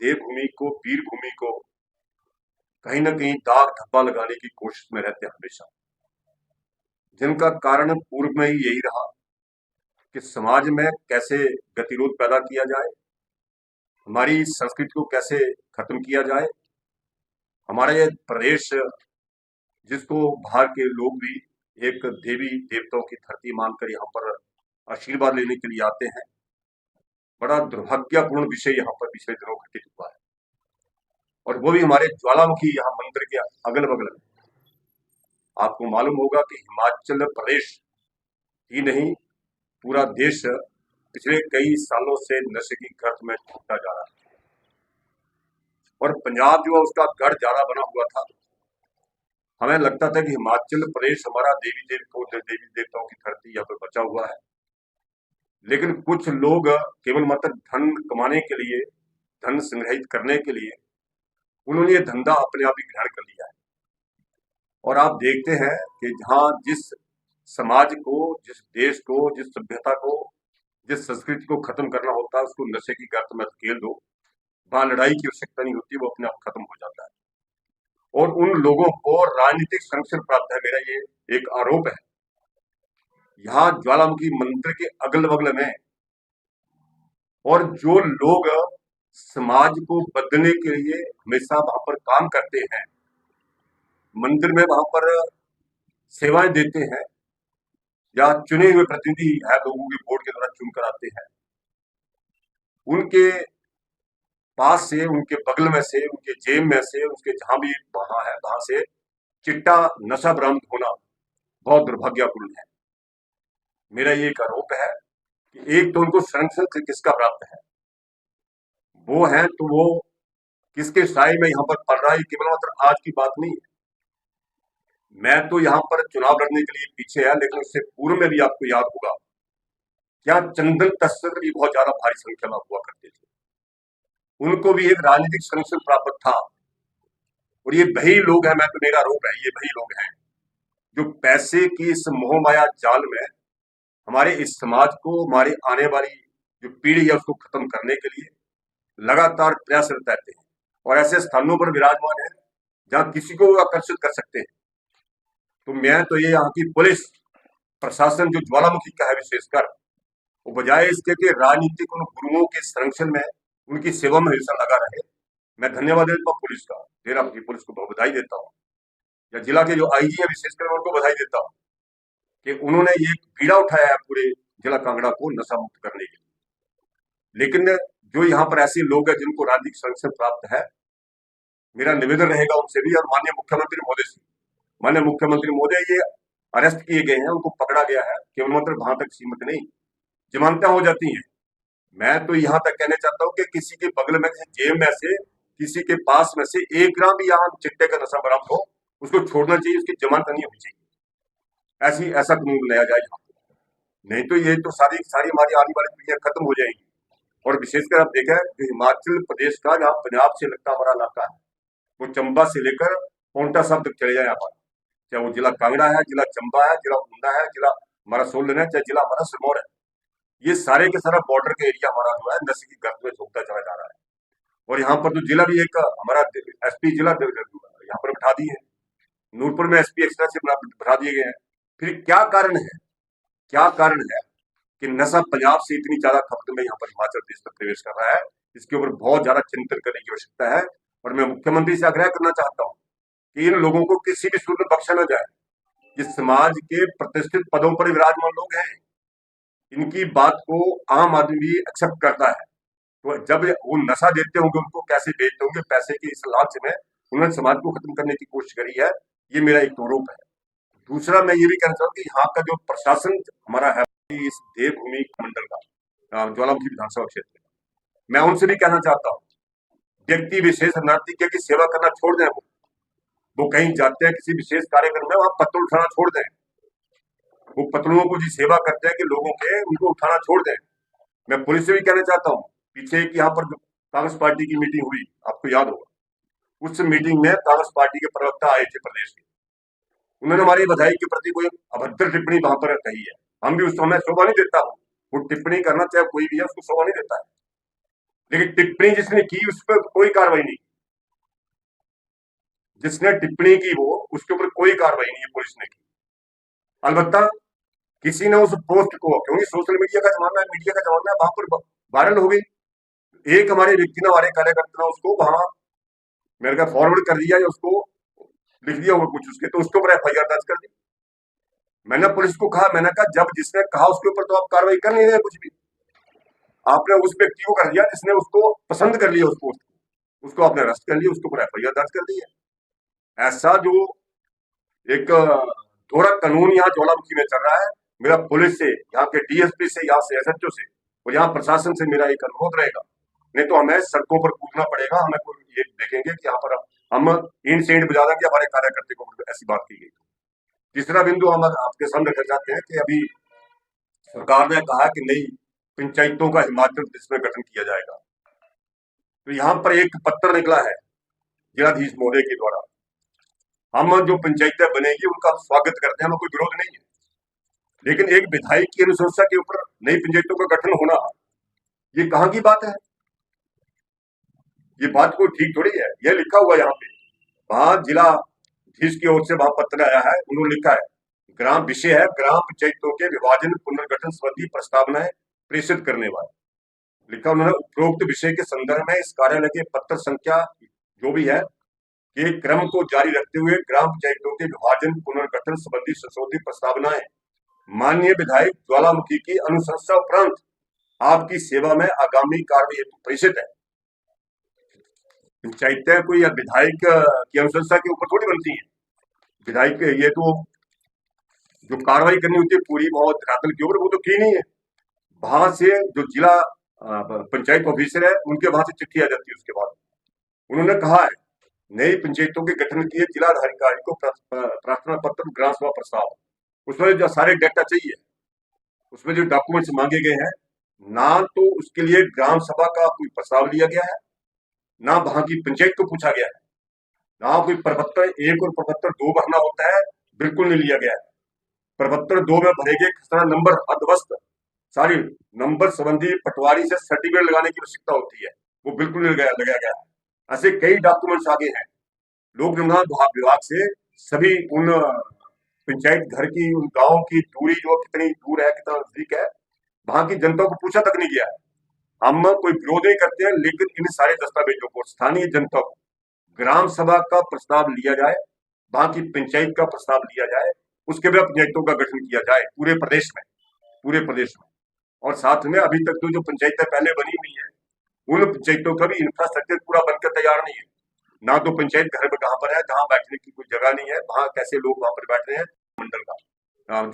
देवभूमि को, वीर भूमि को कहीं ना कहीं दाग धब्बा लगाने की कोशिश में रहते हैं हमेशा, जिनका कारण पूर्व में ही यही रहा कि समाज में कैसे गतिरोध पैदा किया जाए, हमारी संस्कृति को कैसे खत्म किया जाए, हमारा ये प्रदेश जिसको बाहर के लोग भी एक देवी देवताओं की धरती मानकर यहाँ पर आशीर्वाद लेने के लिए आते हैं। बड़ा दुर्भाग्यपूर्ण विषय यहाँ पर पिछले दिनों घटित हुआ है, और वो भी हमारे ज्वालामुखी यहाँ मंदिर के अगल बगल में। आपको मालूम होगा कि हिमाचल प्रदेश ही नहीं, पूरा देश पिछले कई सालों से नशे की गर्त में डूबता जा रहा है, और पंजाब जो है उसका गढ़ जारा बना हुआ था। हमें लगता था कि हिमाचल प्रदेश हमारा देवी देवताओं की धरती यहाँ पर बचा हुआ है, लेकिन कुछ लोग केवल मात्र धन कमाने के लिए, धन संग्रहित करने के लिए उन्होंने ये धंधा अपने आप ही ग्रहण कर लिया है। और आप देखते हैं कि जहां जिस समाज को, जिस देश को, जिस सभ्यता को, जिस संस्कृति को खत्म करना होता है, उसको नशे की गर्त में धकेल दो, वहां लड़ाई की आवश्यकता नहीं होती, वो अपने आप खत्म हो जाता है। और उन लोगों को राजनीतिक संरक्षण प्राप्त है, मेरा ये एक आरोप है। यहाँ ज्वालामुखी मंदिर के अगल बगल में, और जो लोग समाज को बदलने के लिए हमेशा वहां पर काम करते हैं, मंदिर में वहां पर सेवाएं देते हैं, या चुने हुए प्रतिनिधि है लोगों के बोर्ड के द्वारा चुनकर आते हैं, उनके पास से, उनके बगल में से, उनके जेब में से, उसके जहां भी वहां है वहां से चिट्टा नशा बरामद होना बहुत दुर्भाग्यपूर्ण है। मेरा ये एक आरोप है कि एक तो उनको संरक्षण किसका प्राप्त है, वो है तो वो किसके साए में यहाँ पर पड़ रहा है, केवल मात्र आज की बात नहीं है। मैं तो यहाँ पर चुनाव लड़ने के लिए पीछे है, लेकिन उससे पूर्व में भी आपको याद होगा क्या चंदन तस्कर भी बहुत ज्यादा भारी संख्या में हुआ करते थे, उनको भी एक राजनीतिक संरक्षण प्राप्त था। और ये वही लोग हैं, मैं तो मेरा आरोप है, ये वही लोग हैं जो पैसे की इस मोह माया जाल में हमारे इस समाज को, हमारी आने वाली जो पीढ़ी है उसको खत्म करने के लिए लगातार प्रयासरत रहते हैं, और ऐसे स्थानों पर विराजमान है जहां किसी को आकर्षित कर सकते हैं। तो मैं तो ये यहाँ की पुलिस प्रशासन जो ज्वालामुखी का है विशेषकर, वो बजाय इसके कि राजनीतिक उन गुरुओं के संरक्षण में, उनकी सेवा में हमेशा लगा रहे। मैं धन्यवाद देता हूँ पुलिस का, डेरामुखी पुलिस को बधाई देता हूँ, या जिला के जो आईजी है विशेषकर उनको बधाई देता हूँ कि उन्होंने ये बीड़ा उठाया है पूरे जिला कांगड़ा को नशा मुक्त करने के लिए। लेकिन जो यहाँ पर ऐसे लोग हैं जिनको राजनीतिक संरक्षण प्राप्त है, मेरा निवेदन रहेगा उनसे भी, और माननीय मुख्यमंत्री महोदय से, माननीय मुख्यमंत्री महोदय, ये अरेस्ट किए गए हैं, उनको पकड़ा गया है, केवल मात्र वहां तक सीमित नहीं, जमानतें हो जाती हैं। मैं तो यहाँ तक कहना चाहता हूँ कि किसी के बगल में, किसी जेब में से, किसी के पास में से 1 ग्राम भी यहाँ चिट्टे का नशा बरामद हो, उसको छोड़ना चाहिए, उसकी जमानत नहीं होनी चाहिए। ऐसा कानून बनाया जाए यहाँ पे। नहीं तो ये तो सारी सारी हमारी आने वाली पीढ़ियां खत्म हो जाएंगी। और विशेषकर आप देखें कि हिमाचल प्रदेश का, जहाँ पंजाब से लगता हमारा इलाका है, वो चंबा से लेकर पांवटा साहब तक चले जाए यहाँ पर, चाहे वो जिला कांगड़ा है, जिला चंबा है, जिला ऊना है, जिला हमारा सोलन है, चाहे जिला हमारा सिरमौर है, ये सारे के सारा बॉर्डर का एरिया हमारा जो है नशे की गर्त में झोंकता चला जा रहा है। और यहाँ पर तो जिला भी एक हमारा एसपी जिला यहाँ पर बैठा दिए हैं, नूरपुर में एसपी एक्स्ट्रा से बैठा दिए गए हैं। फिर क्या कारण है, क्या कारण है कि नशा पंजाब से इतनी ज्यादा खपत में यहाँ पर हिमाचल प्रदेश में प्रवेश कर रहा है? इसके ऊपर बहुत ज्यादा चिंतन करने की आवश्यकता है, और मैं मुख्यमंत्री से आग्रह करना चाहता हूँ कि इन लोगों को किसी भी सूरत में बख्शा न जाए। जिस समाज के प्रतिष्ठित पदों पर विराजमान लोग हैं, इनकी बात को आम आदमी भी एक्सेप्ट करता है, तो जब वो नशा देते होंगे, उनको कैसे बेचते होंगे, पैसे के इस लालच में उन्होंने समाज को खत्म करने की कोशिश करी है। ये मेरा एक आरोप है। दूसरा, मैं ये भी कहना चाहूँ कि यहाँ का जो प्रशासन हमारा है इस देवभूमि मंडल का, ज्वालामुखी विधानसभा क्षेत्र, मैं उनसे भी कहना चाहता हूँ, व्यक्ति विशेष नाट्य की सेवा करना छोड़ दें। वो कहीं जाते हैं किसी विशेष कार्यक्रम में, वहां पत्तल उठाना छोड़ दें। वो पतलुओं को जी सेवा करते हैं कि लोगों के, उनको उठाना छोड़ दें। मैं पुलिस से भी कहना चाहता हूँ, पीछे एक यहाँ पर कांग्रेस पार्टी की मीटिंग हुई, आपको याद होगा, उस मीटिंग में कांग्रेस पार्टी के प्रवक्ता आए थे प्रदेश के, उन्होंने हमारी बधाई के प्रति कोई अभद्र टिप्पणी वहां पर कही है। हम भी उस समय शोभा नहीं देता हूँ, वो टिप्पणी करना चाहे कोई भी है, उसको शोभा नहीं देता है, लेकिन टिप्पणी जिसने की उस पर कोई कार्रवाई नहीं, जिसने टिप्पणी की वो उसके ऊपर कोई कार्रवाई नहीं है पुलिस ने की। अलबत्ता किसी ने उस पोस्ट को, क्योंकि सोशल मीडिया का जमाना है, मीडिया का जमाना है, वहां पर वायरल हो गई। एक हमारे व्यक्ति ने, हमारे कार्यकर्ता ने उसको वहां मेरे का फॉरवर्ड कर दिया या उसको लिख दिया होगा कुछ उसके, तो उसके ऊपर एफआईआर दर्ज कर दी। मैंने पुलिस को कहा, मैंने कहा जब जिसने कहा उसके ऊपर तो आप कार्रवाई कर नहीं रहे कुछ भी, आपने उस व्यक्ति को कर दिया जिसने उसको पसंद कर लिया, उस पोस्ट को, उसको आपने अरेस्ट कर लिया, उसके ऊपर एफआईआर दर्ज कर दी है। ऐसा जो एक थोड़ा कानून यहाँ ज्वालामुखी में चल रहा है, मेरा पुलिस से, यहाँ के डीएसपी से, यहाँ से एसएचओ से और यहाँ प्रशासन से मेरा एक अनुरोध रहेगा, नहीं तो हमें सड़कों पर कूदना पड़ेगा। हमें ये देखेंगे कि यहाँ पर हम इन सेंट बजा देंगे हमारे कार्यकर्ता को ऐसी बात की गई। तीसरा बिंदु हम आपके सामने रखना चाहते हैं कि अभी सरकार ने कहा कि नई पंचायतों का हिमाचल प्रदेश में गठन किया जाएगा, तो यहाँ पर एक पत्र निकला है जिलाधीश महोदय के द्वारा। हम जो पंचायतें बनेगी उनका हम स्वागत करते हैं, हमें कोई विरोध नहीं है, लेकिन एक विधायक की अनुशंसा के ऊपर नई पंचायतों का गठन होना, ये कहाँ की बात है? ये बात कोई ठीक थोड़ी है। यह लिखा हुआ यहाँ पे, वहां जिलाधीश की ओर से वहां पत्र आया है, उन्होंने लिखा है ग्राम विषय है ग्राम पंचायतों के विभाजन पुनर्गठन संबंधी प्रस्तावनाएं प्रेषित करने वाले। लिखा उन्होंने उपरोक्त विषय के संदर्भ में इस कार्यालय के पत्र संख्या जो भी है के क्रम को जारी रखते हुए ग्राम पंचायतों के विभाजन पुनर्गठन संबंधी संशोधित प्रस्तावनाएं माननीय विधायक ज्वालामुखी की अनुशंसा उपरांत आपकी सेवा में आगामी कार्रवाई हेतु प्रेषित है। पंचायतें कोई विधायक की अनुशंसा के ऊपर थोड़ी बनती हैं। विधायक ये तो जो कार्रवाई करनी होती है पूरी बहुत धरातल के ऊपर, वो तो की नहीं है। वहां से जो जिला पंचायत ऑफिसर है उनके वहां से चिट्ठी आ जाती है। उसके बाद उन्होंने कहा है नई पंचायतों के गठन के लिए जिला अधिकारी को प्रार्थना पत्र, ग्राम सभा प्रस्ताव, उसमें जो सारे डेटा चाहिए, उसमें जो डॉक्यूमेंट्स मांगे गए हैं, ना तो उसके लिए ग्राम सभा का कोई प्रस्ताव लिया गया है, ना वहां की पंचायत को पूछा गया है, ना कोई प्रपत्र 1 और प्रपत्र 2 भरना होता है, बिल्कुल नहीं लिया गया है। प्रपत्र 2 में भरे गए खसरा नंबर, हदवस्त सारी नंबर संबंधी पटवारी से सर्टिफिकेट लगाने की आवश्यकता होती है, वो बिल्कुल नहीं लगाया गया है। ऐसे कई डॉक्यूमेंट्स आगे हैं। लोक निर्माण विभाग से सभी उन पंचायत घर की, उन गांव की दूरी जो कितनी दूर है, कितना नजदीक है, वहां की जनता को पूछा तक नहीं गया है। हम कोई विरोध नहीं करते हैं, लेकिन इन सारे दस्तावेजों को स्थानीय जनता को ग्राम सभा का प्रस्ताव लिया जाए, वहां की पंचायत का प्रस्ताव लिया जाए, उसके बाद पंचायतों का गठन किया जाए पूरे प्रदेश में, पूरे प्रदेश में। और साथ में अभी तक तो जो पंचायतें पहले बनी हुई है, उन पंचायतों का भी इंफ्रास्ट्रक्चर पूरा बनकर तैयार नहीं है। ना तो पंचायत घर में कहां पर है, जहां बैठने की कोई जगह नहीं है, वहां कैसे लोग वहां पर बैठ रहे हैं मंडल का।